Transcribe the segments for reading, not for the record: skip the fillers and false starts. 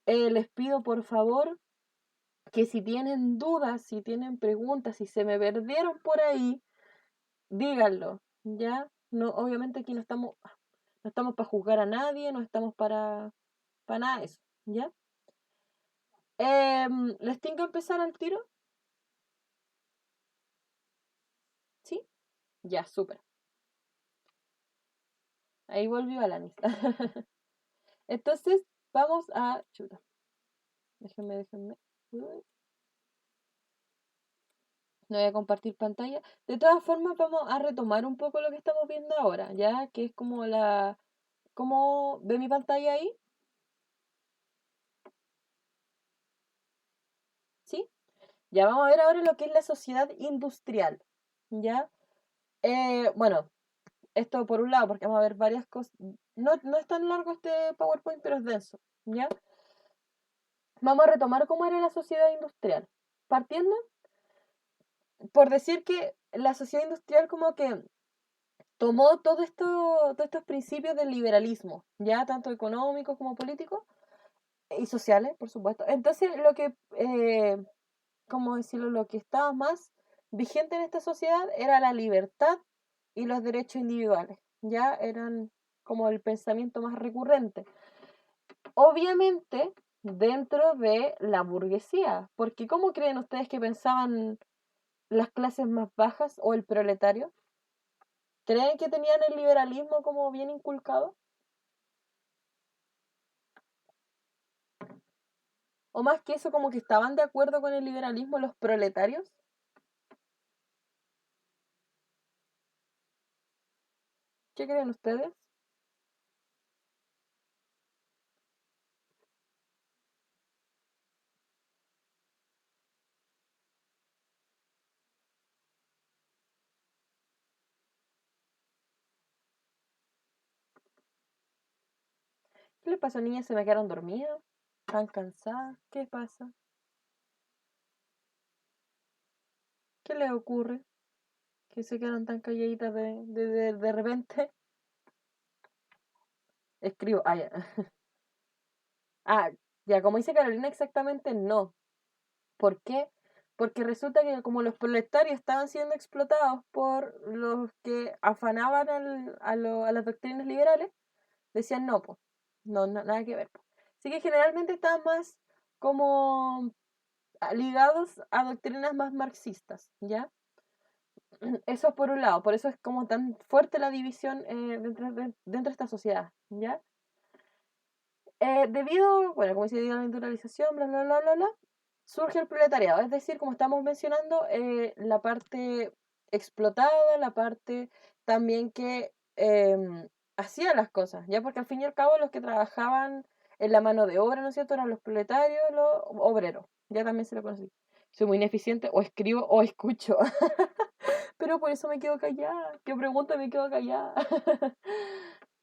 Les pido por favor que si tienen dudas, si tienen preguntas, si se me perdieron por ahí, díganlo, ¿ya? No, obviamente aquí no estamos para juzgar a nadie, no estamos para nada de eso, ¿ya? ¿Les tengo que empezar al tiro? ¿Sí? Ya, súper. Ahí volvió Alanis. Entonces, vamos a... Chuta, déjenme. Uy, no voy a compartir pantalla. De todas formas, vamos a retomar un poco lo que estamos viendo ahora, ¿ya? Que es como la... ¿Cómo ve mi pantalla ahí? ¿Sí? Ya vamos a ver ahora lo que es la sociedad industrial, ¿ya? Bueno, esto por un lado, porque vamos a ver varias cosas. No es tan largo este PowerPoint, pero es denso, ¿ya? Vamos a retomar cómo era la sociedad industrial. Partiendo por decir que la sociedad industrial como que tomó todos estos principios del liberalismo, ya tanto económicos como políticos y sociales, por supuesto. Entonces, ¿cómo decirlo? Lo que estaba más vigente en esta sociedad era la libertad y los derechos individuales, ya eran como el pensamiento más recurrente. Obviamente, dentro de la burguesía, porque ¿cómo creen ustedes que pensaban las clases más bajas o el proletario? ¿Creen que tenían el liberalismo como bien inculcado? O más que eso, como que estaban de acuerdo con el liberalismo los proletarios. ¿Qué creen ustedes? ¿Qué les pasó, niñas? ¿Se me quedaron dormidas? ¿Están cansadas? ¿Qué pasa? ¿Qué les ocurre? ¿Que se quedaron tan calladitas de repente? Escribo, ah, ya. Ah, ya, como dice Carolina, exactamente no. ¿Por qué? Porque resulta que como los proletarios estaban siendo explotados por los que afanaban a las doctrinas liberales, decían no, pues, no, nada que ver, po. Así que generalmente estaban más como ligados a doctrinas más marxistas, ¿ya? Eso por un lado, por eso es como tan fuerte la división dentro de esta sociedad, ¿ya? Bueno, como dice, debido a la industrialización, bla, bla, bla, bla, bla, surge el proletariado, es decir, como estamos mencionando, la parte explotada, la parte también que hacía las cosas, ya porque al fin y al cabo los que trabajaban en la mano de obra, ¿no es cierto?, eran los proletarios, los obreros, ya también se lo conocí. Soy muy ineficiente, o escribo o escucho, pero por eso me quedo callada, que pregunta me quedo callada.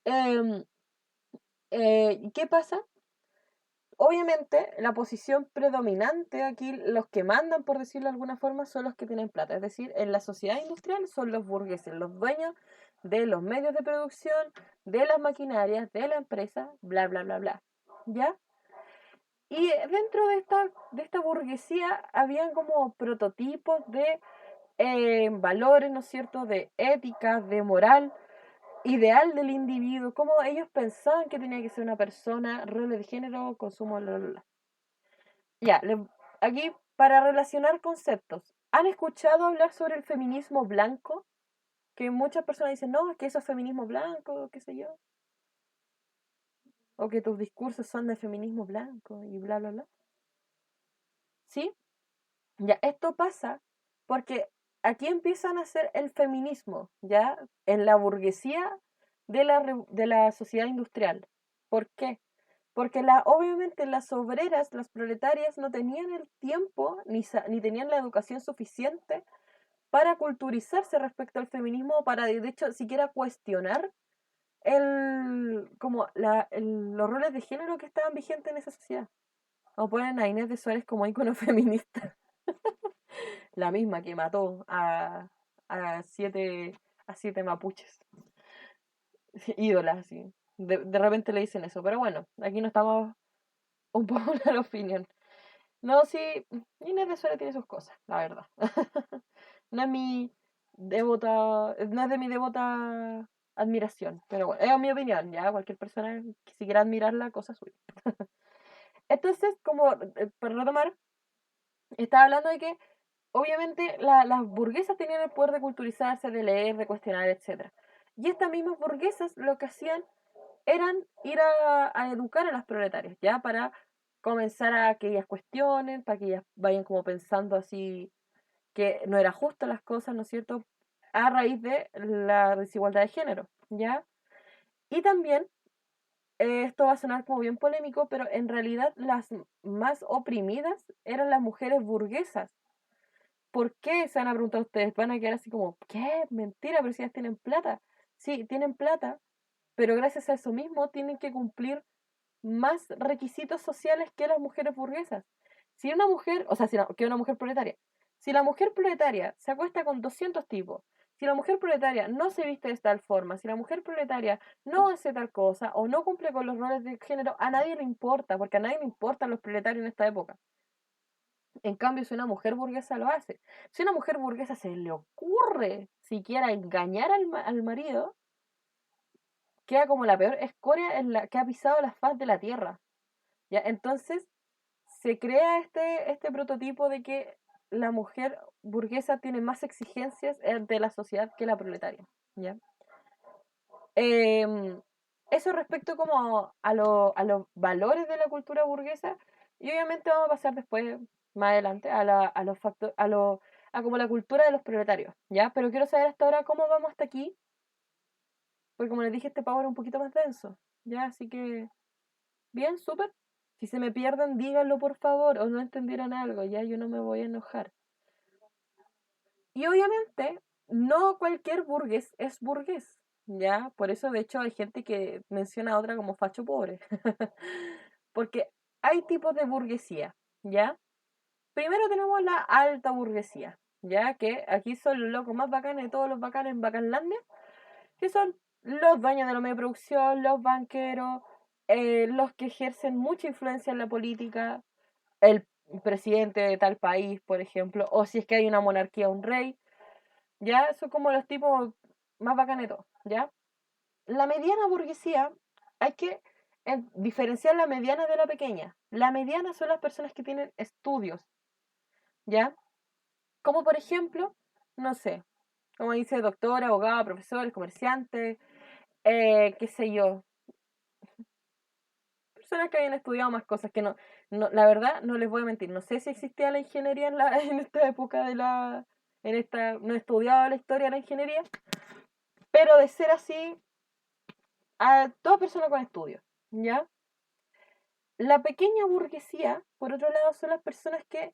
Em, ¿Qué pasa? Obviamente, la posición predominante aquí, los que mandan, por decirlo de alguna forma, son los que tienen plata. Es decir, en la sociedad industrial son los burgueses, los dueños de los medios de producción, de las maquinarias, de la empresa, bla, bla, bla, bla. ¿Ya? Y dentro de esta burguesía habían como prototipos de valores, ¿no es cierto?, de ética, de moral, ideal del individuo, cómo ellos pensaban que tenía que ser una persona, roles de género, consumo, bla, bla, bla. Ya, aquí para relacionar conceptos. ¿Han escuchado hablar sobre el feminismo blanco? Que muchas personas dicen, no, es que eso es feminismo blanco, qué sé yo. O que tus discursos son de feminismo blanco y bla, bla, bla. ¿Sí? Ya, esto pasa porque aquí empiezan a hacer el feminismo, ¿ya? En la burguesía de la sociedad industrial. ¿Por qué? Porque obviamente las obreras, las proletarias, no tenían el tiempo ni tenían la educación suficiente para culturizarse respecto al feminismo, para de hecho siquiera cuestionar los roles de género que estaban vigentes en esa sociedad. O ponen a Inés de Suárez como ícono feminista, la misma que mató a siete mapuches, ídolas, así. De repente le dicen eso, pero bueno, aquí no estamos unpopular opinion. No, sí, Inés de Suárez tiene sus cosas, la verdad. No es mi no es de mi devota admiración, pero bueno, es mi opinión, ya, cualquier persona que si quiera admirarla, cosa suya. Entonces, como, para retomar, estaba hablando de que obviamente las burguesas tenían el poder de culturizarse, de leer, de cuestionar, etcétera. Y estas mismas burguesas lo que hacían eran ir a educar a las proletarias, ¿ya? Para comenzar a que ellas cuestionen, para que ellas vayan como pensando así que no era justo las cosas, ¿no es cierto? A raíz de la desigualdad de género, ¿ya? Y también, esto va a sonar como bien polémico, pero en realidad las más oprimidas eran las mujeres burguesas. ¿Por qué? Se van a preguntar ustedes, van a quedar así como, ¿qué? Mentira, pero si ellas tienen plata. Sí, tienen plata, pero gracias a eso mismo tienen que cumplir más requisitos sociales que las mujeres burguesas. Si una mujer, o sea, que una mujer proletaria, si la mujer proletaria se acuesta con 200 tipos, si la mujer proletaria no se viste de tal forma, si la mujer proletaria no hace tal cosa o no cumple con los roles de género, a nadie le importa, porque a nadie le importan los proletarios en esta época. En cambio, si una mujer burguesa lo hace, si una mujer burguesa se le ocurre siquiera engañar al marido, queda como la peor escoria en la que ha pisado la faz de la tierra. ¿Ya? Entonces, se crea este prototipo de que la mujer burguesa tiene más exigencias de la sociedad que la proletaria. ¿Ya? Em, Eso respecto como a los valores de la cultura burguesa, y obviamente vamos a pasar después, más adelante, a los factores, a como la cultura de los proletarios, ¿ya? Pero quiero saber hasta ahora cómo vamos hasta aquí, porque como les dije, este power es un poquito más denso, ¿ya? Así que, bien, súper. Si se me pierden, díganlo por favor, o no entendieron algo, ya yo no me voy a enojar. Y obviamente, no cualquier burgués es burgués, ¿ya? Por eso, de hecho, hay gente que menciona a otra como facho pobre. Porque hay tipos de burguesía, ¿ya? Primero tenemos la alta burguesía, ¿ya? Que aquí son los locos más bacanes de todos los bacanes en Bacanlandia, que son los dueños de la media producción, los banqueros, los que ejercen mucha influencia en la política, el presidente de tal país, por ejemplo, o si es que hay una monarquía, un rey, ¿ya? Son como los tipos más bacanetos, ¿ya? La mediana burguesía, hay que diferenciar la mediana de la pequeña. La mediana son las personas que tienen estudios, ¿ya? Como por ejemplo, no sé, como dice doctor, abogado, profesores, comerciantes, qué sé yo, personas que hayan estudiado más cosas que la verdad, no les voy a mentir, no sé si existía la ingeniería en esta época no he estudiado la historia de la ingeniería, pero de ser así, a toda persona con estudios, ¿ya? La pequeña burguesía, por otro lado, son las personas que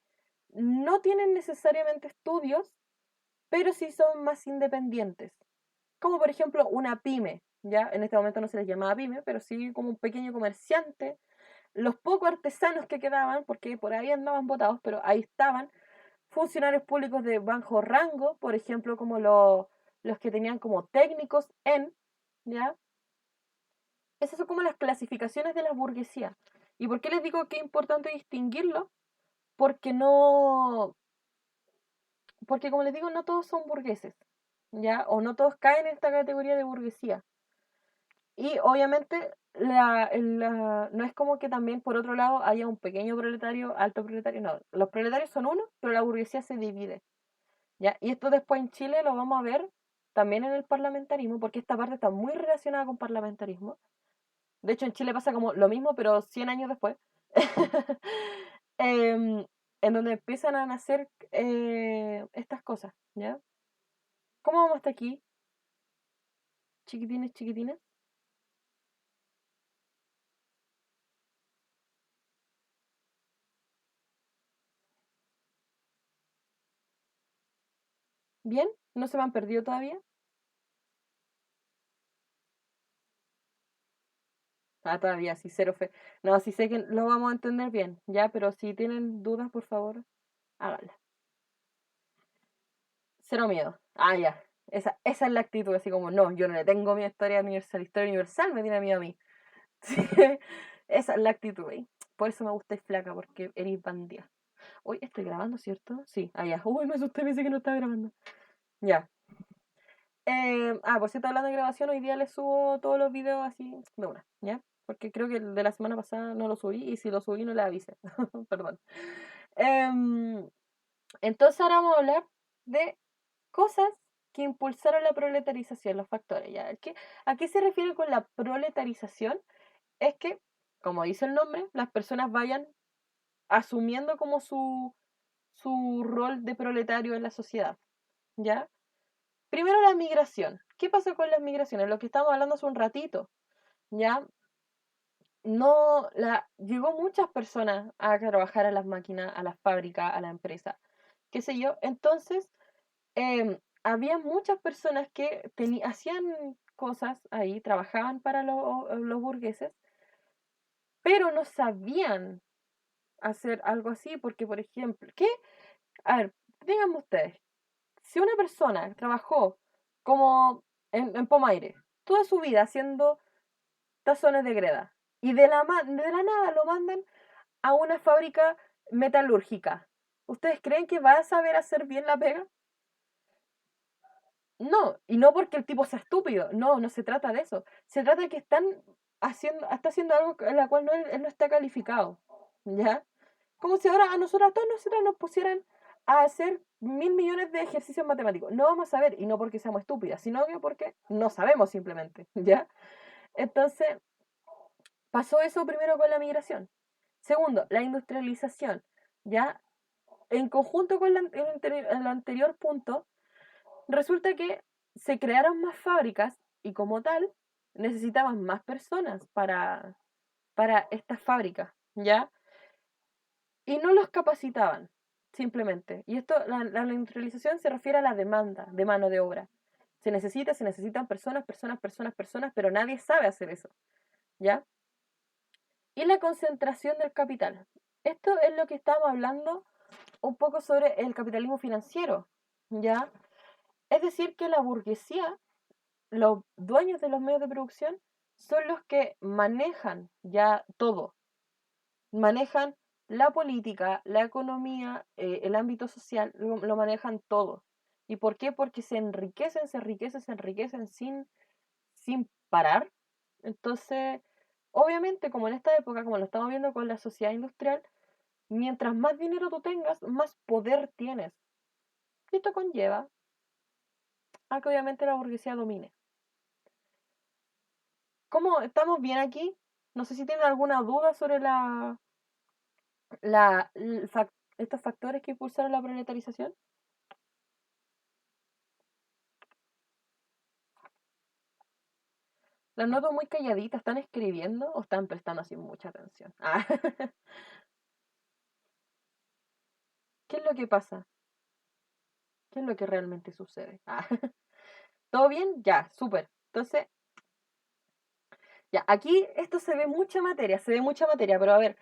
no tienen necesariamente estudios, pero sí son más independientes. Como por ejemplo una pyme, ¿ya? En este momento no se les llamaba pyme, pero sí como un pequeño comerciante. Los pocos artesanos que quedaban, porque por ahí andaban botados, pero ahí estaban. Funcionarios públicos de bajo rango, por ejemplo, como los que tenían como técnicos ¿ya? Esas son como las clasificaciones de la burguesía. ¿Y por qué les digo que es importante distinguirlo? Porque no, porque como les digo, no todos son burgueses, ¿ya? O no todos caen en esta categoría de burguesía. Y obviamente no es como que también por otro lado haya un pequeño proletario, alto proletario, no. Los proletarios son uno, pero la burguesía se divide, ¿ya? Y esto después en Chile lo vamos a ver también en el parlamentarismo, porque esta parte está muy relacionada con parlamentarismo. De hecho, en Chile pasa como lo mismo, pero 100 años después. Em, en donde empiezan a nacer estas cosas, ¿ya? ¿Cómo vamos hasta aquí, chiquitines, chiquitines? ¿Bien? ¿No se me han perdido todavía? Ah, todavía, sí, cero fe. No, sí sé que lo vamos a entender bien, ¿ya? Pero si tienen dudas, por favor, háganlas. Cero miedo. Ah, ya. Esa es la actitud, así como, no, yo no le tengo miedo a historia universal me tiene miedo a mí. Sí, esa es la actitud, ¿eh? Por eso me gustáis flaca, porque eres bandida. Hoy estoy grabando, ¿cierto? Sí, allá. Uy, me asusté, pensé que no estaba grabando. Ya. Por cierto, hablando de grabación, hoy día les subo todos los videos así de una, ¿ya? Porque creo que el de la semana pasada no lo subí y si lo subí no le avisé. Perdón. Em, entonces ahora vamos a hablar de cosas que impulsaron la proletarización, los factores, ¿ya? ¿A qué se refiere con la proletarización? Es que, como dice el nombre, las personas vayan asumiendo como su rol de proletario en la sociedad, ¿ya? Primero la migración. ¿Qué pasó con las migraciones? Lo que estábamos hablando hace un ratito, ¿ya? No, llegó muchas personas a trabajar a las máquinas, a las fábricas, a la empresa, qué sé yo. Entonces, había muchas personas que hacían cosas ahí, trabajaban para los burgueses, pero no sabían hacer algo así, porque, por ejemplo, ¿qué? A ver, díganme ustedes, si una persona trabajó como en Pomaire toda su vida haciendo tazones de greda y de la nada lo mandan a una fábrica metalúrgica, ¿ustedes creen que va a saber hacer bien la pega? No, y no porque el tipo sea estúpido, no, no se trata de eso. Se trata de que está haciendo algo en la cual él no está calificado, ¿ya? Como si ahora a todos nosotros nos pusieran a hacer 1.000 millones de ejercicios matemáticos. No vamos a saber, y no porque seamos estúpidas, sino que porque no sabemos simplemente, ¿ya? Entonces, pasó eso primero con la migración. Segundo, la industrialización, ¿ya? En conjunto con el anterior punto, resulta que se crearon más fábricas y como tal necesitaban más personas para estas fábricas, ¿ya? Y no los capacitaban, simplemente. Y esto, la industrialización se refiere a la demanda de mano de obra. Se necesitan personas, personas, personas, personas, pero nadie sabe hacer eso, ¿ya? Y la concentración del capital. Esto es lo que estábamos hablando un poco sobre el capitalismo financiero, ¿ya? Es decir, que la burguesía, los dueños de los medios de producción, son los que manejan ya todo. Manejan la política, la economía, el ámbito social, lo manejan todo. ¿Y por qué? Porque se enriquecen, se enriquecen, se enriquecen sin parar. Entonces, obviamente, como en esta época, como lo estamos viendo con la sociedad industrial, mientras más dinero tú tengas, más poder tienes. Y esto conlleva a que obviamente la burguesía domine. ¿Cómo estamos bien aquí? No sé si tienen alguna duda sobre estos factores que impulsaron la proletarización. Las noto muy calladitas, ¿están escribiendo o están prestando así mucha atención? Ah, ¿qué es lo que pasa? ¿Qué es lo que realmente sucede? Ah, ¿todo bien? Ya, súper. Entonces, ya, aquí esto se ve mucha materia, pero a ver,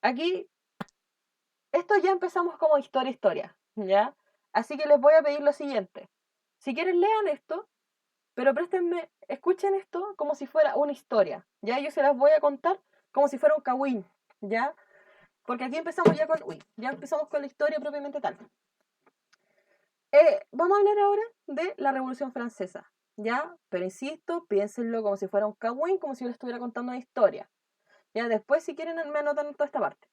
aquí, esto ya empezamos como historia, ¿ya? Así que les voy a pedir lo siguiente. Si quieren, lean esto, pero préstenme, escuchen esto como si fuera una historia, ¿ya? Yo se las voy a contar como si fuera un cagüín, ¿ya? Porque aquí empezamos ya empezamos con la historia propiamente tal. Vamos a hablar ahora de la Revolución Francesa, ¿ya? Pero insisto, piénsenlo como si fuera un cagüín, como si yo les estuviera contando una historia. Ya después, si quieren, me anotan toda esta parte.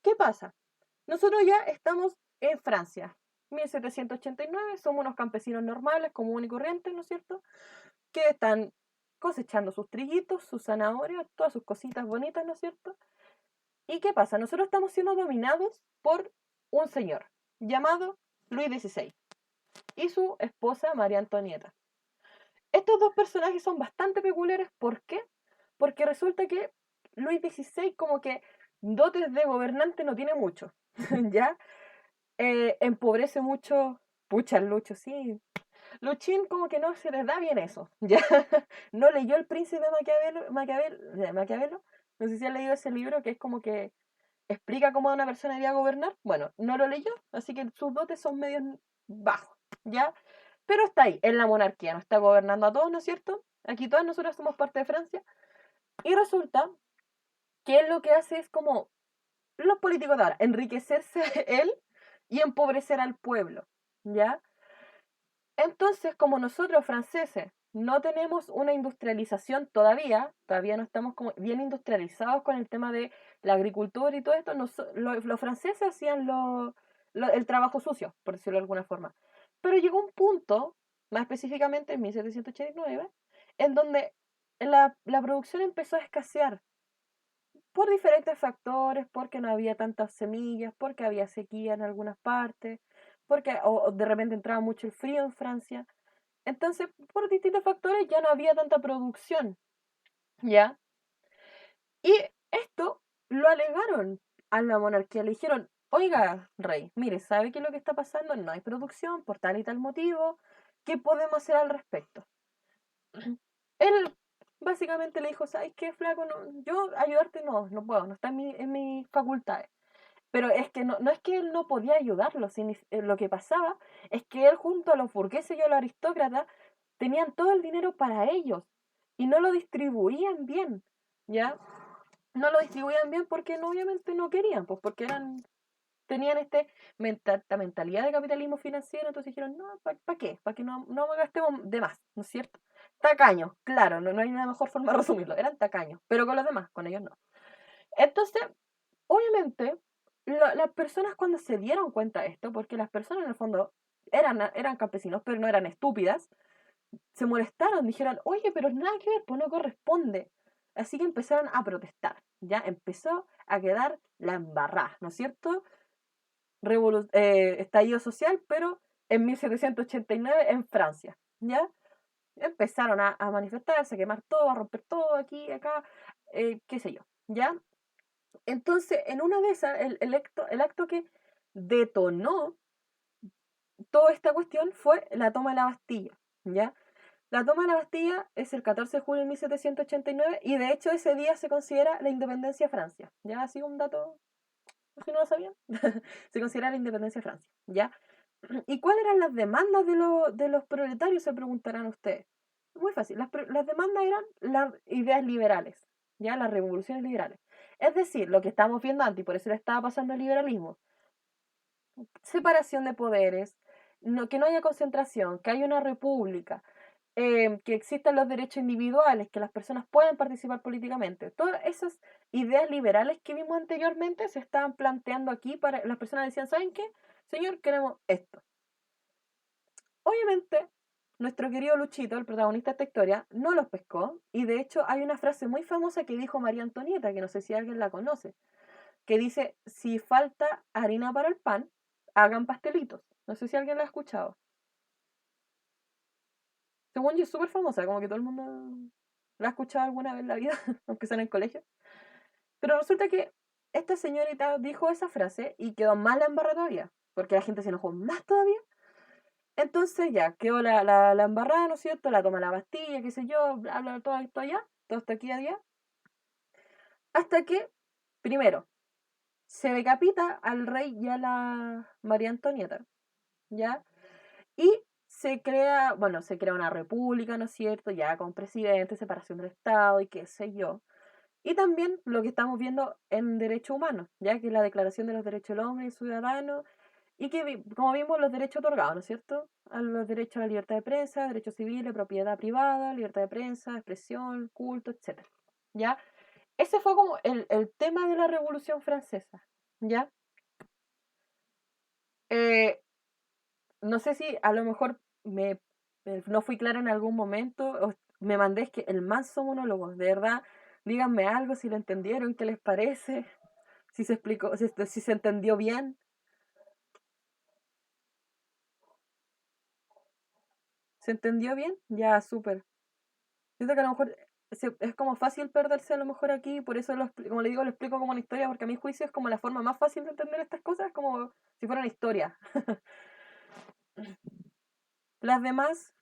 ¿Qué pasa? Nosotros ya estamos en Francia, 1789, somos unos campesinos normales, comunes y corrientes, ¿no es cierto? Que están cosechando sus trillitos, sus zanahorias, todas sus cositas bonitas, ¿no es cierto? ¿Y qué pasa? Nosotros estamos siendo dominados por un señor llamado Luis XVI y su esposa María Antonieta. Estos dos personajes son bastante peculiares. ¿Por qué? Porque resulta que Luis XVI como que dotes de gobernante no tiene mucho, ¿ya? Empobrece mucho, pucha, Lucho, sí. Luchín como que no se les da bien eso, ¿ya? No leyó El Príncipe Maquiavelo, no sé si han leído ese libro que es como que explica cómo una persona debería gobernar. Bueno, no lo leyó, así que sus dotes son medios bajos, ¿ya? Pero está ahí, en la monarquía, nos está gobernando a todos, ¿no es cierto? Aquí todas nosotras somos parte de Francia. Y resulta que él lo que hace es como los políticos de ahora, enriquecerse él y empobrecer al pueblo, ¿ya? Entonces, como nosotros franceses no tenemos una industrialización todavía no estamos como bien industrializados con el tema de la agricultura y todo esto, los franceses hacían el trabajo sucio, por decirlo de alguna forma. Pero llegó un punto, más específicamente en 1789, en donde la producción empezó a escasear por diferentes factores, porque no había tantas semillas, porque había sequía en algunas partes, porque o de repente entraba mucho el frío en Francia. Entonces, por distintos factores ya no había tanta producción, ¿ya? Y esto lo alegaron a la monarquía. Le dijeron, oiga, rey, mire, ¿sabe qué es lo que está pasando? No hay producción por tal y tal motivo. ¿Qué podemos hacer al respecto? Él básicamente le dijo, ¿sabes qué, flaco? No, yo ayudarte no puedo, no está en mis facultades. Pero es que no es que él no podía ayudarlo, lo que pasaba es que él junto a los burgueses y a los aristócratas tenían todo el dinero para ellos y no lo distribuían bien, ¿ya? No lo distribuían bien porque obviamente no querían, pues porque tenían esta mentalidad de capitalismo financiero, entonces dijeron, no, ¿para qué? Para que no gastemos de más, ¿no es cierto? Tacaños, claro, no hay una mejor forma de resumirlo, eran tacaños, pero con los demás, con ellos no. Entonces, obviamente, las personas cuando se dieron cuenta de esto, porque las personas en el fondo eran campesinos, pero no eran estúpidas, se molestaron, dijeron, oye, pero nada que ver, pues no corresponde. Así que empezaron a protestar, ya empezó a quedar la embarrada, ¿no es cierto? Estallido social, pero en 1789 en Francia, ¿ya? Empezaron a manifestarse, a quemar todo, a romper todo aquí, acá, qué sé yo, ¿ya? Entonces, en una de esas, el acto que detonó toda esta cuestión fue la toma de la Bastilla, ¿ya? La toma de la Bastilla es el 14 de julio de 1789 y de hecho ese día se considera la independencia de Francia, ¿ya? Así un dato, si no lo sabían, se considera la independencia de Francia, ¿ya? ¿Y cuáles eran las demandas de los proletarios? Se preguntarán ustedes. Muy fácil, las demandas eran las ideas liberales, ¿ya? Las revoluciones liberales. Es decir, lo que estamos viendo antes, y por eso le estaba pasando el liberalismo, separación de poderes, que no haya concentración, que haya una república, que existan los derechos individuales, que las personas puedan participar políticamente. Todas esas ideas liberales que vimos anteriormente se estaban planteando aquí para las personas decían, ¿saben qué? Señor, queremos esto. Obviamente, nuestro querido Luchito, el protagonista de esta historia, no los pescó y de hecho hay una frase muy famosa que dijo María Antonieta, que no sé si alguien la conoce, que dice, si falta harina para el pan, hagan pastelitos. No sé si alguien la ha escuchado. Según yo es súper famosa, como que todo el mundo la ha escuchado alguna vez en la vida, aunque sea en el colegio. Pero resulta que esta señorita dijo esa frase y quedó más la embarrada todavía, porque la gente se enojó más todavía. Entonces ya, quedó la embarrada, ¿no es cierto? La toma la Bastilla, qué sé yo, bla, bla, todo esto allá, todo esto aquí allá. Hasta que, primero, se decapita al rey y a la María Antonieta, ¿ya? Y se crea una república, ¿no es cierto? Ya con presidente, separación del Estado y qué sé yo. Y también lo que estamos viendo en derechos humanos, ya que es la Declaración de los Derechos del Hombre y Ciudadano, y que, como vimos, los derechos otorgados, ¿no es cierto? A los derechos a la libertad de prensa, derechos civiles, propiedad privada, libertad de prensa, expresión, culto, etcétera. ¿Ya? Ese fue como el tema de la Revolución Francesa, ¿ya? Eh, no sé si a lo mejor no fui clara en algún momento, o me mandé es que el manso monólogo, de verdad, díganme algo si lo entendieron, qué les parece, si se explicó, si se entendió bien. ¿Se entendió bien? Ya, súper. Siento que a lo mejor es como fácil perderse a lo mejor aquí, por eso como le digo, lo explico como una historia, porque a mi juicio es como la forma más fácil de entender estas cosas, como si fuera una historia. Las demás,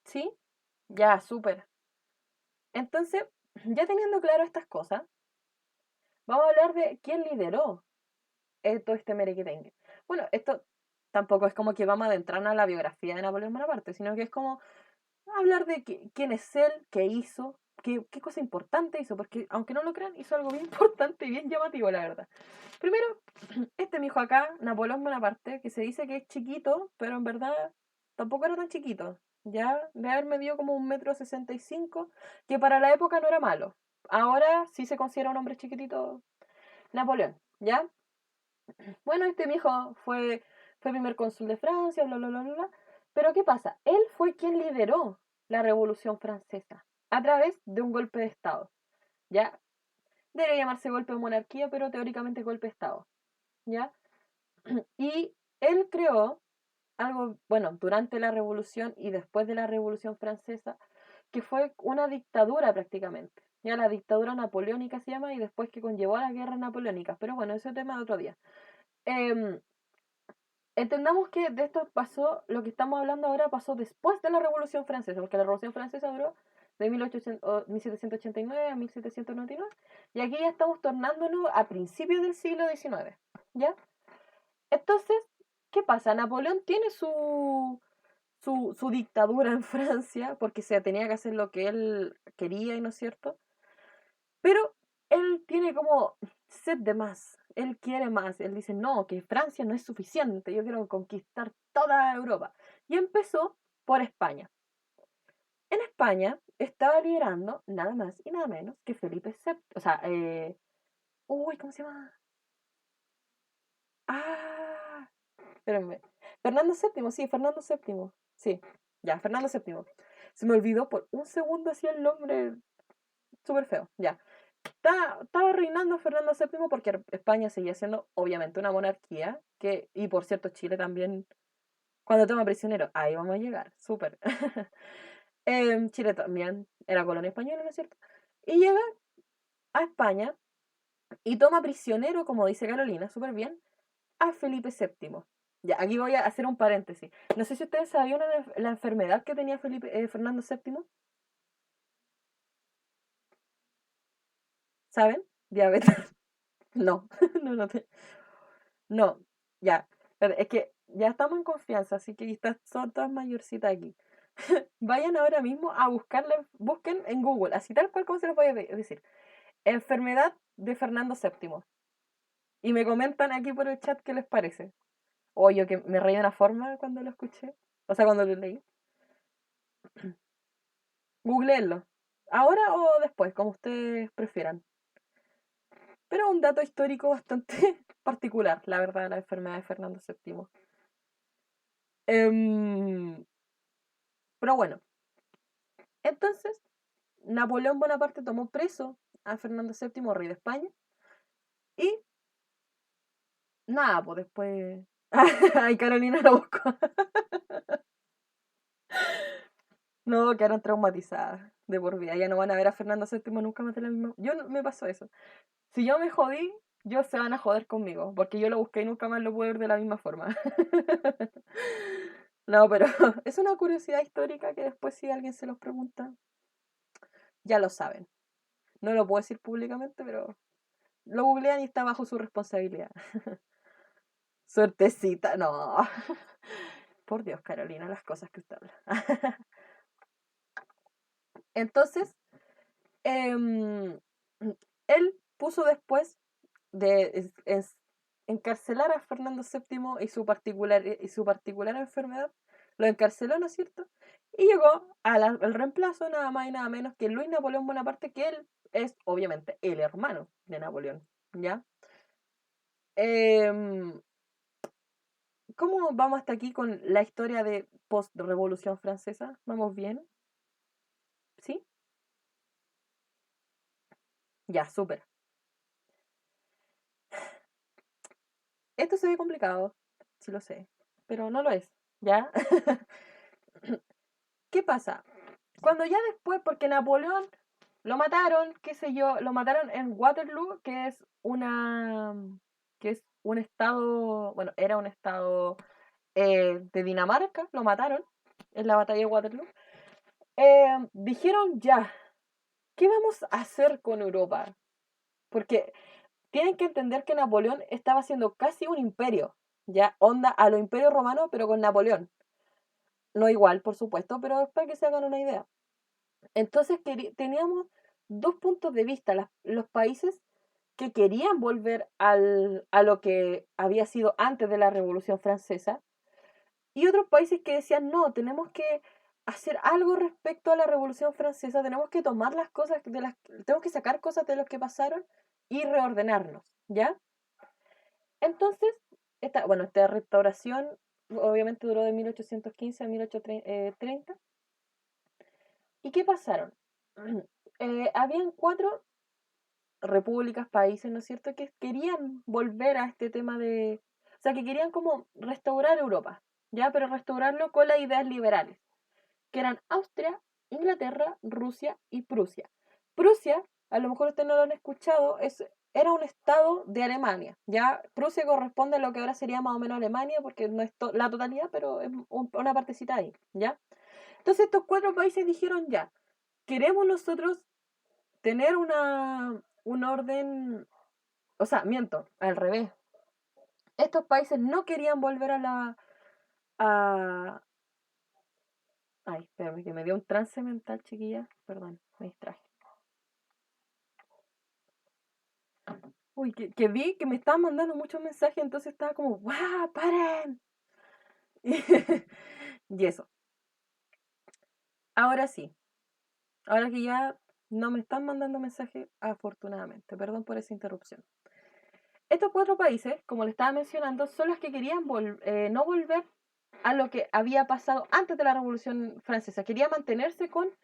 ¿sí? Ya, súper. Entonces, ya teniendo claro estas cosas, vamos a hablar de quién lideró todo este merequetengue. Bueno, esto tampoco es como que vamos a adentrarnos a la biografía de Napoleón Bonaparte, sino que es como hablar de quién es él, qué hizo, qué cosa importante hizo, porque aunque no lo crean, hizo algo bien importante y bien llamativo, la verdad. Primero, este mijo acá, Napoleón Bonaparte, que se dice que es chiquito, pero en verdad tampoco era tan chiquito. Ya de haber medido como 1,65 m, que para la época no era malo. Ahora sí se considera un hombre chiquitito Napoleón, ¿ya? Bueno, este mijo fue primer cónsul de Francia, bla, bla, bla, bla, bla. Pero ¿qué pasa? Él fue quien lideró la Revolución Francesa a través de un golpe de Estado, ¿ya? Debería llamarse golpe de monarquía, pero teóricamente golpe de Estado, ¿ya? Y él creó algo, bueno, durante la Revolución y después de la Revolución Francesa, que fue una dictadura prácticamente. Ya la dictadura napoleónica se llama y después que conllevó a las guerras napoleónicas. Pero bueno, ese tema de otro día. Eh, Entendamos que de esto pasó, lo que estamos hablando ahora pasó después de la Revolución Francesa, porque la Revolución Francesa duró de 1789 a 1799, y aquí ya estamos tornándonos a principios del siglo XIX, ¿ya? Entonces, ¿qué pasa? Napoleón tiene su dictadura en Francia, porque se tenía que hacer lo que él quería, y no es cierto, pero él tiene como sed de más, él quiere más, él dice, no, que Francia no es suficiente, yo quiero conquistar toda Europa. Y empezó por España. En España estaba liderando nada más y nada menos que Felipe VII, o sea, uy, ¿cómo se llama? Ah, espérenme. Fernando VII, sí, Fernando VII, sí, ya, Fernando VII. Se me olvidó por un segundo así el nombre, súper feo, ya. Estaba reinando Fernando VII porque España seguía siendo obviamente una monarquía, y por cierto Chile también, cuando toma prisioneros, ahí vamos a llegar, súper. Chile también era colonia española, ¿no es cierto? Y llega a España y toma prisionero, como dice Carolina, súper bien, a Felipe VII. Ya, aquí voy a hacer un paréntesis. No sé si ustedes sabían la enfermedad que tenía Fernando VII. ¿Saben? Diabetes. No, no, no. No, ya. Pero es que ya estamos en confianza, así que estas son todas mayorcitas aquí. Vayan ahora mismo a buscarle, busquen en Google, así tal cual como se los voy a decir. Enfermedad de Fernando VII. Y me comentan aquí por el chat qué les parece. O yo que me reí de una forma cuando lo escuché. O sea, cuando lo leí. Googleenlo. Ahora o después, como ustedes prefieran. Pero un dato histórico bastante particular, la verdad, la enfermedad de Fernando VII. Pero bueno, entonces Napoleón Bonaparte tomó preso a Fernando VII, rey de España, y nada, pues después... Ay, Carolina lo buscó. No, quedaron traumatizadas de por vida. Ya no van a ver a Fernando VII nunca más de la misma... Me pasó eso. Si yo me jodí, yo se van a joder conmigo, porque yo lo busqué y nunca más lo pude ver de la misma forma. No, pero es una curiosidad histórica que después si alguien se los pregunta, ya lo saben. No lo puedo decir públicamente, pero lo googlean y está bajo su responsabilidad. Suertecita, no. Por Dios, Carolina, las cosas que usted habla. Entonces, em, él puso después de encarcelar a Fernando VII y su particular enfermedad, lo encarceló, ¿no es cierto? Y llegó al reemplazo nada más y nada menos que Luis Napoleón Bonaparte, que él es obviamente el hermano de Napoleón, ¿ya? Em, ¿Cómo vamos hasta aquí con la historia de post-revolución francesa? ¿Vamos bien? ¿Sí? Ya, súper. Esto se ve complicado, sí lo sé, pero no lo es, ¿ya? ¿Qué pasa? Cuando ya después, porque Napoleón lo mataron, qué sé yo, lo mataron en Waterloo, que es un estado, bueno, era un estado de Dinamarca, lo mataron en la batalla de Waterloo. Dijeron ya, ¿qué vamos a hacer con Europa? Porque tienen que entender que Napoleón estaba haciendo casi un imperio. ya, onda a lo Imperio Romano, pero con Napoleón. No igual, por supuesto, pero es para que se hagan una idea. Entonces teníamos dos puntos de vista, los países que querían volver a lo que había sido antes de la Revolución Francesa, y otros países que decían, no, tenemos que hacer algo respecto a la Revolución Francesa, tenemos que tomar las cosas tenemos que sacar cosas de los que pasaron y reordenarnos, ¿ya? Entonces, esta restauración obviamente duró de 1815 a 1830. ¿Y qué pasaron? Habían cuatro repúblicas, países, ¿no es cierto?, que querían volver a este tema o sea, que querían como restaurar Europa, ¿ya? Pero restaurarlo con las ideas liberales, que eran Austria, Inglaterra, Rusia y Prusia. Prusia, a lo mejor ustedes no lo han escuchado, era un estado de Alemania, ¿ya? Prusia corresponde a lo que ahora sería más o menos Alemania, porque no es la totalidad, pero es una partecita ahí, ¿ya? Entonces estos cuatro países dijeron ya, queremos nosotros tener un orden, o sea, miento, al revés. Estos países no querían volver a... Ay, espérame, que me dio un trance mental, chiquilla. Perdón, me distraje. Uy, que vi que me estaban mandando muchos mensajes, entonces estaba como, ¡guau, paren! Y eso. Ahora sí, ahora que ya no me están mandando mensajes, afortunadamente. Perdón por esa interrupción. Estos cuatro países, como le estaba mencionando, son los que querían no volver a lo que había pasado antes de la Revolución Francesa. Quería mantenerse con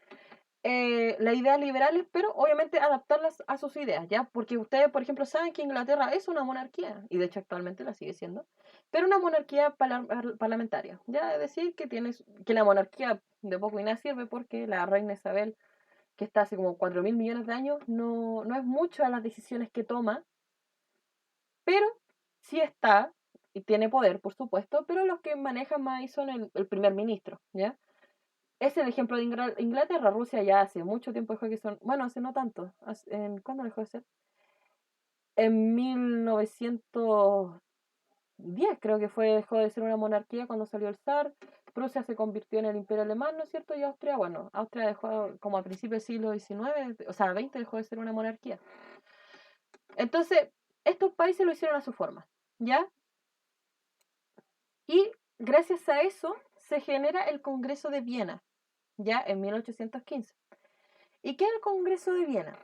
las ideas liberales, pero obviamente adaptarlas a sus ideas, ¿ya? Porque ustedes, por ejemplo, saben que Inglaterra es una monarquía, y de hecho actualmente la sigue siendo, pero una monarquía parlamentaria, ¿ya? Es decir, que la monarquía de poco y nada sirve porque la reina Isabel, que está hace como 4.000 millones de años, no es mucho a las decisiones que toma, pero sí está, y tiene poder, por supuesto, pero los que manejan más ahí son el primer ministro, ¿ya? Es el ejemplo de Inglaterra. Rusia ya hace mucho tiempo dejó que son, bueno, hace no tanto, ¿cuándo dejó de ser? En 1910 creo que dejó de ser una monarquía cuando salió el zar. Prusia se convirtió en el imperio alemán, ¿no es cierto? Y Austria, bueno, Austria dejó como a principios del siglo XIX, o sea, XX dejó de ser una monarquía. Entonces, estos países lo hicieron a su forma, ¿ya? Y gracias a eso se genera el Congreso de Viena, ya en 1815. ¿Y qué es el Congreso de Viena?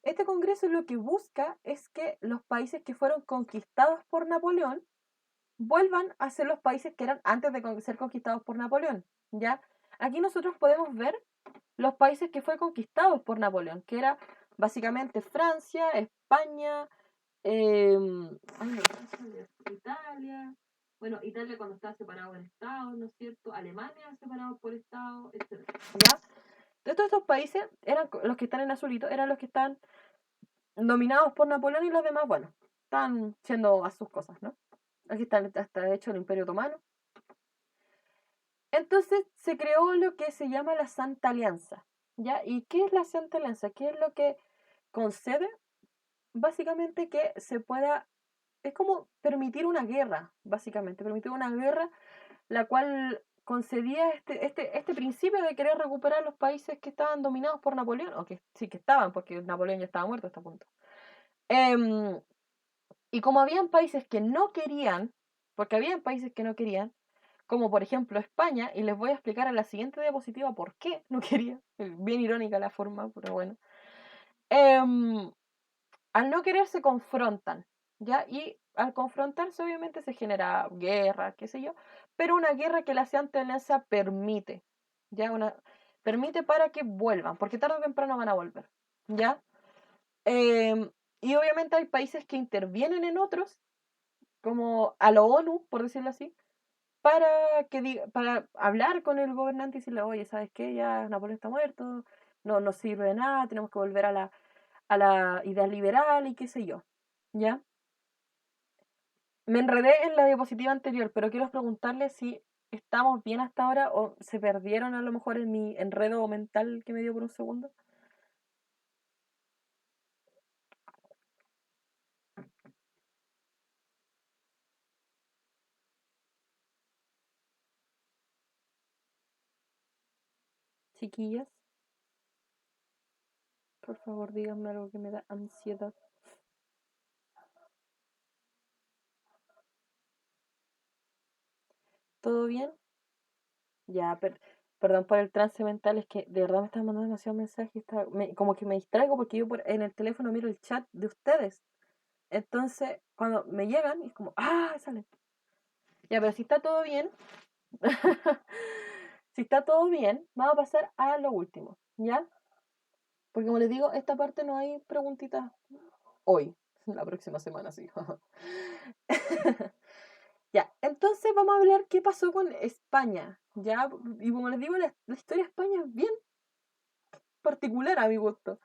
Este Congreso lo que busca es que los países que fueron conquistados por Napoleón vuelvan a ser los países que eran antes de ser conquistados por Napoleón, ¿ya? Aquí nosotros podemos ver los países que fueron conquistados por Napoleón, que era básicamente Francia, España, eh, Italia, bueno, Italia cuando estaba separado en estados, ¿no es cierto? Alemania separado por estados, etc. ¿Ya? De todos estos países, eran los que están en azulito, eran los que están dominados por Napoleón y los demás, bueno, están siendo a sus cosas, ¿no? Aquí está hecho el Imperio Otomano. Entonces se creó lo que se llama la Santa Alianza, ¿ya? ¿Y qué es la Santa Alianza? ¿Qué es lo que concede? Básicamente que se pueda, es como permitir una guerra, básicamente, permitir una guerra la cual concedía este principio de querer recuperar los países que estaban dominados por Napoleón, o que sí que estaban, porque Napoleón ya estaba muerto a este punto. Em, y como habían países que no querían, porque habían países que no querían, como por ejemplo España, y les voy a explicar en la siguiente diapositiva por qué no quería, bien irónica la forma, pero bueno. Em, Al no querer se confrontan, ¿ya? Y al confrontarse obviamente se genera guerra, qué sé yo, pero una guerra que la Santa Alianza permite, ¿ya? Permite para que vuelvan, porque tarde o temprano van a volver, ¿ya? Y obviamente hay países que intervienen en otros, como a la ONU, por decirlo así, para hablar con el gobernante y decirle, oye, ¿sabes qué? Ya Napoleón está muerto, no sirve de nada, tenemos que volver a la idea liberal y qué sé yo, ¿ya? Me enredé en la diapositiva anterior, pero quiero preguntarle si estamos bien hasta ahora o se perdieron a lo mejor en mi enredo mental que me dio por un segundo. chiquillas? Por favor, díganme algo que me da ansiedad. ¿Todo bien? Ya, perdón por el trance mental, es que de verdad me están mandando demasiados mensajes. Como que me distraigo porque yo en el teléfono miro el chat de ustedes. Entonces, cuando me llegan, es como, ¡ah! Sale. Ya, pero si está todo bien, si está todo bien, vamos a pasar a lo último, ¿ya? Porque como les digo, esta parte no hay preguntitas hoy. La próxima semana sí. Ya, entonces vamos a hablar qué pasó con España, ¿ya? Y como les digo, la historia de España es bien particular a mi gusto,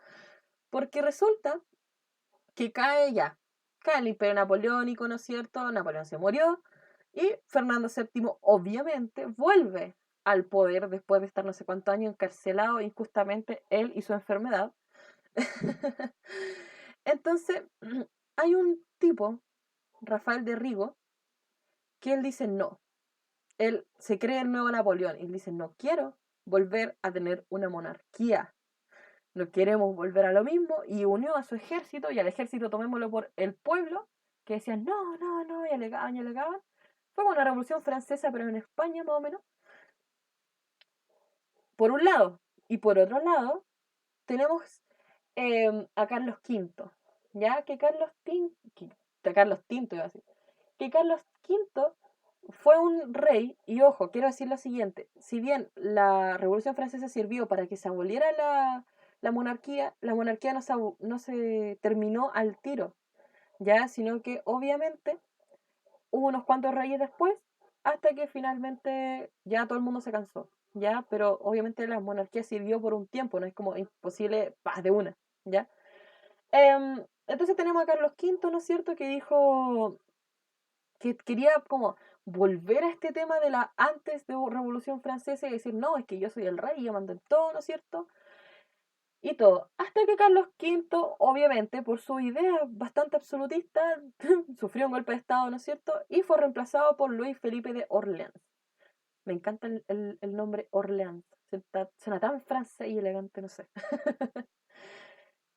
porque resulta que cae el Imperio Napoleónico, ¿no es cierto? Napoleón se murió y Fernando VII obviamente vuelve al poder después de estar no sé cuántos años encarcelado injustamente él y su enfermedad. Entonces, hay un tipo, Rafael de Rigo, que él dice no. Él se cree el nuevo Napoleón y él dice no quiero volver a tener una monarquía. No queremos volver a lo mismo y unió a su ejército y al ejército tomémoslo por el pueblo que decían no, no, no y alegaban y alegaban. Fue como una revolución francesa pero en España más o menos. Por un lado. Y por otro lado tenemos a Carlos V. Ya que Carlos Tinto iba a decir. Que Carlos V fue un rey, y ojo, quiero decir lo siguiente, si bien la Revolución Francesa sirvió para que se aboliera la monarquía no se terminó al tiro, ya, sino que obviamente hubo unos cuantos reyes después, hasta que finalmente ya todo el mundo se cansó, ya, pero obviamente la monarquía sirvió por un tiempo, no es como imposible, paz de una, ya. Entonces tenemos a Carlos V, ¿no es cierto?, que dijo que quería como volver a este tema de la antes de Revolución Francesa y decir, no, es que yo soy el rey y yo mando en todo, ¿no es cierto? Y todo. Hasta que Carlos V, obviamente, por su idea bastante absolutista, sufrió un golpe de Estado, ¿no es cierto? Y fue reemplazado por Luis Felipe de Orleans. Me encanta el nombre Orleans. Suena tan francés y elegante, no sé.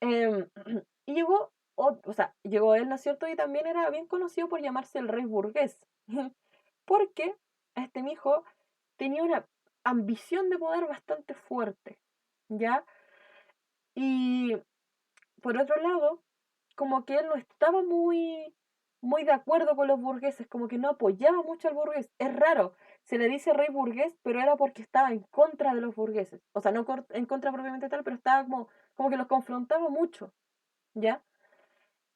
Em, y llegó él, ¿no es cierto? Y también era bien conocido por llamarse el rey burgués. Porque este mijo tenía una ambición de poder bastante fuerte, ¿ya? Y por otro lado, como que él no estaba muy de acuerdo con los burgueses, como que no apoyaba mucho al burgués. Es raro, se le dice rey burgués, pero era porque estaba en contra de los burgueses. O sea, no en contra propiamente tal, pero estaba como que los confrontaba mucho, ¿ya?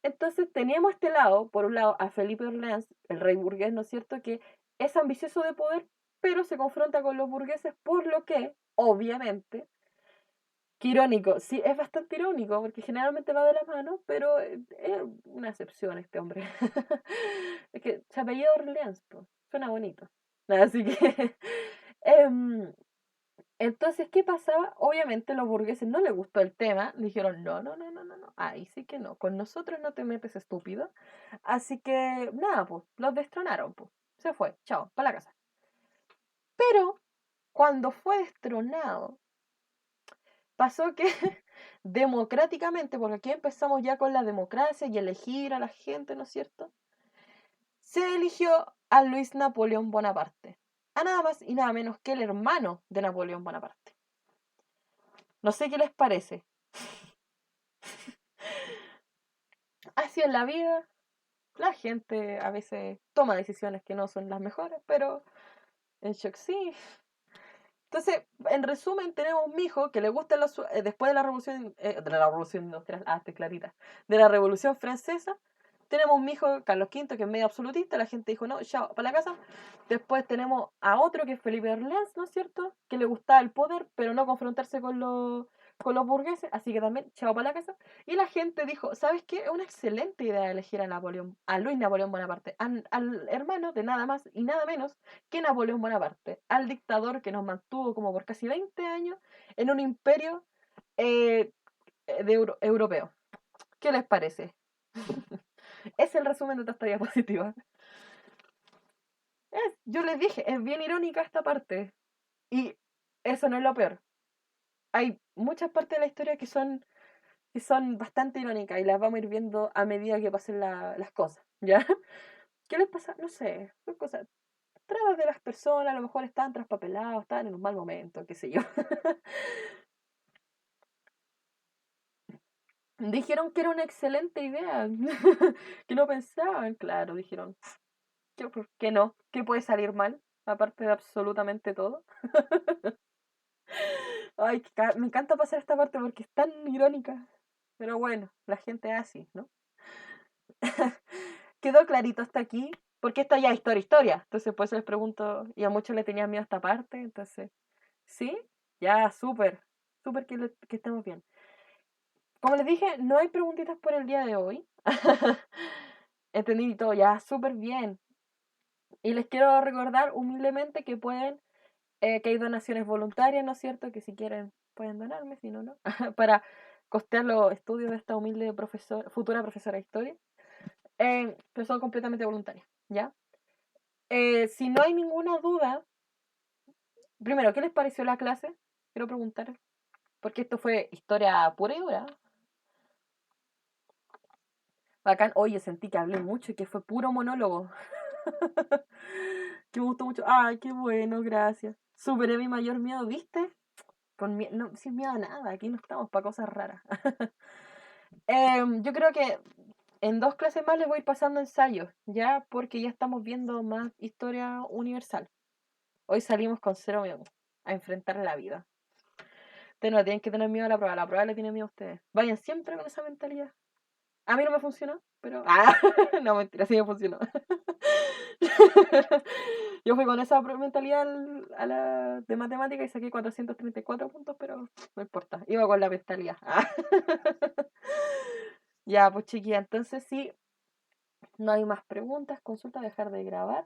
Entonces teníamos este lado, por un lado, a Felipe Orleans, el rey burgués, ¿no es cierto?, que es ambicioso de poder, pero se confronta con los burgueses, por lo que, obviamente, qué irónico, sí, es bastante irónico, porque generalmente va de la mano, pero es una excepción este hombre. Es que se apellida Orleans, pues, suena bonito. Así que, em, entonces, ¿qué pasaba? Obviamente los burgueses no les gustó el tema, dijeron, no, no, no, no, no, no, ahí sí que no, con nosotros no te metes, estúpido. Así que, nada, pues, los destronaron, pues, se fue, chao, para la casa. Pero, cuando fue destronado, pasó que democráticamente, porque aquí empezamos ya con la democracia y elegir a la gente, ¿no es cierto? Se eligió a Luis Napoleón Bonaparte, a nada más y nada menos que el hermano de Napoleón Bonaparte. No sé qué les parece. Así es la vida. La gente a veces toma decisiones que no son las mejores, pero en shock sí. Entonces, en resumen, tenemos un mijo que le gusta después de la revolución industrial, estoy clarita, de la revolución francesa. Tenemos un mijo, Carlos V, que es medio absolutista, la gente dijo, no, chao, para la casa. Después tenemos a otro que es Felipe Orleans, ¿no es cierto? Que le gustaba el poder, pero no confrontarse con los burgueses, así que también, chao, para la casa. Y la gente dijo, ¿sabes qué? Es una excelente idea elegir a Luis Napoleón Bonaparte, al hermano de nada más y nada menos que Napoleón Bonaparte, al dictador que nos mantuvo como por casi 20 años en un imperio eh, europeo. ¿Qué les parece? Es el resumen de esta historia positiva. Yo les dije, es bien irónica esta parte. Y eso no es lo peor. hay muchas partes de la historia que son bastante irónicas y las vamos a ir viendo a medida que pasen las cosas, ¿ya? ¿Qué les pasa? No sé, son cosas, trabas de las personas, a lo mejor estaban traspapelados, estaban en un mal momento, qué sé yo. Dijeron que era una excelente idea, que no pensaban, claro, dijeron, ¿por qué no? ¿Qué puede salir mal? Aparte de absolutamente todo. Ay, me encanta pasar esta parte porque es tan irónica. Pero bueno, la gente es así, ¿no? Quedó clarito hasta aquí, porque esta ya es historia. Entonces, pues les pregunto, y a muchos le tenían miedo a esta parte, entonces, ¿sí? Ya, súper, súper que estemos bien. Como les dije, no hay preguntitas por el día de hoy. Entendí todo, ya, súper bien. Y les quiero recordar humildemente que pueden, que hay donaciones voluntarias, ¿no es cierto? Que si quieren pueden donarme, si no, no. Para costear los estudios de esta humilde futura profesora de historia. Pero son completamente voluntarias, ¿ya? Si no hay ninguna duda, primero, ¿qué les pareció la clase? Quiero preguntar, porque esto fue historia pura y dura. Bacán, oye, sentí que hablé mucho y que fue puro monólogo. Que me gustó mucho. Ay, qué bueno, gracias. Superé mi mayor miedo, ¿viste? No, sin miedo a nada, aquí no estamos para cosas raras. Yo creo que en 2 clases más les voy a ir pasando ensayos, ya, porque ya estamos viendo más historia universal. Hoy salimos con cero miedo a enfrentar la vida. Ustedes no tienen que tener miedo a la prueba le tiene miedo a ustedes. Vayan siempre con esa mentalidad. A mí no me funcionó, pero. Ah, no, mentira, sí me funcionó. Yo fui con esa mentalidad a la de matemática y saqué 434 puntos, pero no importa. Iba con la mentalidad. Ah. Ya, pues chiquilla, entonces sí, no hay más preguntas. Consulta, dejar de grabar.